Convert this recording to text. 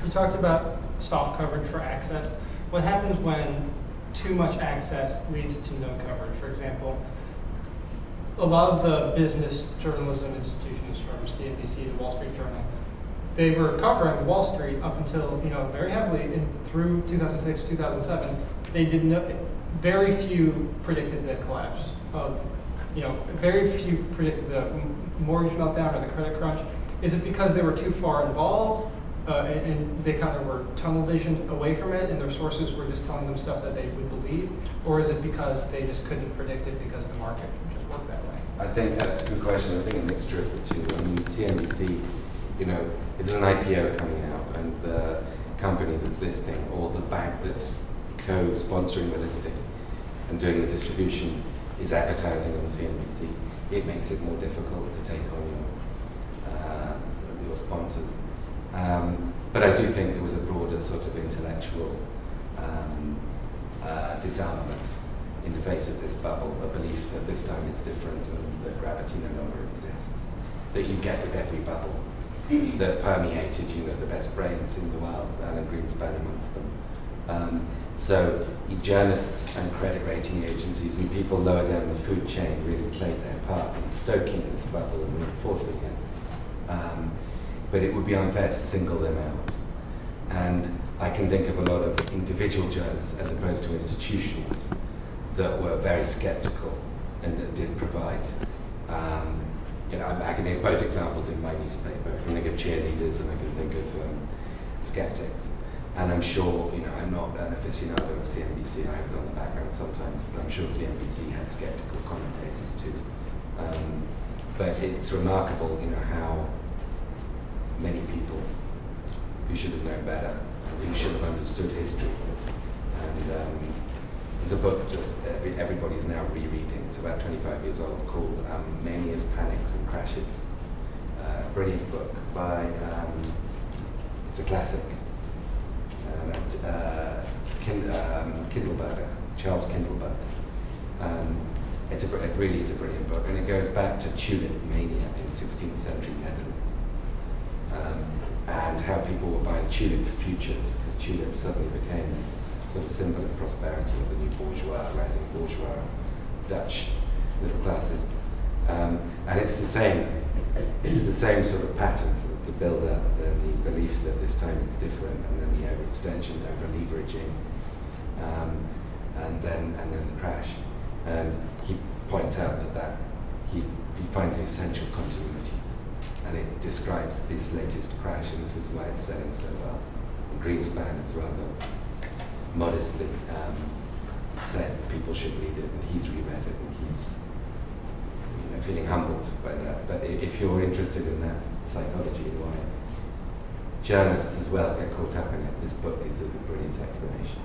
You talked about soft coverage for access. What happens when too much access leads to no coverage? For example, a lot of the business journalism institutions from CNBC to Wall Street Journal, they were covering Wall Street up until, very heavily through 2006, 2007. They did very few predicted the collapse of, very few predicted the mortgage meltdown or the credit crunch. Is it because they were too far involved and they kind of were tunnel vision away from it and their sources were just telling them stuff that they would believe? Or is it because they just couldn't predict it because the market just worked that way? I think that's a good question. I think a mixture of the two. I mean, CNBC, if there's an IPO coming out and the company that's listing or the bank that's co-sponsoring the listing and doing the distribution is advertising on CNBC, it makes it more difficult to take on your sponsors. But I do think there was a broader sort of intellectual disarmament in the face of this bubble, a belief that this time it's different and that gravity no longer exists. That you get with every bubble that permeated, the best brains in the world, Alan Greenspan amongst them. So journalists and credit rating agencies and people lower down the food chain really played their part in stoking this bubble and reinforcing it. But it would be unfair to single them out. And I can think of a lot of individual journalists as opposed to institutions that were very skeptical and that did provide. I can think of both examples in my newspaper. I can think of cheerleaders and I can think of skeptics. And I'm sure, I'm not an aficionado of CNBC, I have it on the background sometimes, but I'm sure CNBC had skeptical commentators too. But it's remarkable, how many people who should have known better, who should have understood history. And there's a book that everybody's now rereading, it's about 25 years old, called Manias, Panics and Crashes. Brilliant book by, it's a classic, Kindleberger, Charles Kindleberger. It really is a brilliant book, and it goes back to tulip mania in 16th century Netherlands, and how people were buying tulip futures, because tulips suddenly became this sort of symbol of prosperity of the new bourgeois, rising bourgeois, Dutch middle classes. And it's the same sort of pattern, sort of the build-up, then the belief that this time it's different, and then the overextension, over-leveraging, and then the crash. And he points out that he finds essential continuities, and it describes this latest crash, and this is why it's selling so well. And Greenspan is rather modestly said people should read it, and he's reread it, and he's feeling humbled by that. But if you're interested in that psychology and why journalists as well get caught up in it, this book is a brilliant explanation.